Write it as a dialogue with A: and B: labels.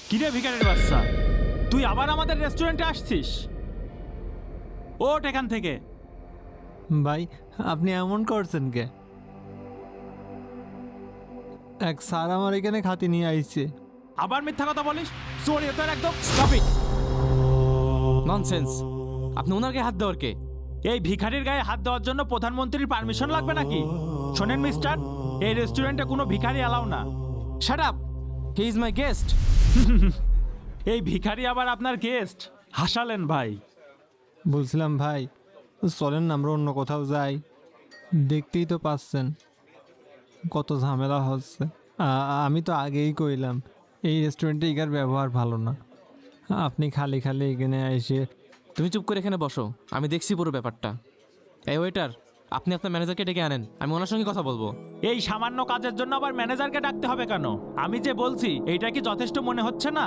A: কিরে ভিখারির বাচ্চা, তুই আবার আমাদের রেস্টুরেন্টে আসছিস? ওঠ এখান থেকে।
B: ভাই আপনি এমন করছেন কে? এক স্যার আমার এখানে খাতি নিয়ে আইছে।
A: আবার মিথ্যা কথা বলিস? সরি, তোর একদম
C: স্টপ ইট, ননসেন্স। আপনি ওনার গায়ে হাত দেওয়ার কে?
A: এই ভিখারির গায়ে হাত দেওয়ার জন্য প্রধানমন্ত্রীর পারমিশন লাগবে নাকি? শোনেন মিস্টার, এই রেস্টুরেন্টে কোনো ভিখারি অ্যালাউ না।
C: Shut up, he is my guest.
A: এই ভিখারি আবার আপনার গেস্ট? হাসালেন ভাই।
B: বলছিলাম ভাই, চলেন না আমরা অন্য কোথাও যাই। দেখতেই তো পাচ্ছেন কত ঝামেলা হচ্ছে। আমি তো আগেই কইলাম এই রেস্টুরেন্টে এখার ব্যবহার ভালো না। আপনি খালি খালি এখানে এসে।
C: তুমি চুপ করে এখানে বসো, আমি দেখছি পুরো ব্যাপারটা। এই ওয়েটার, আপনি আপনার ম্যানেজারকে ডেকে আনেন, আমি ওনার সঙ্গে কথা বলবো।
A: এই সামান্য কাজের জন্য আবার ম্যানেজারকে ডাকতে হবে কেন? আমি যে বলছি এইটা কি যথেষ্ট মনে হচ্ছে না?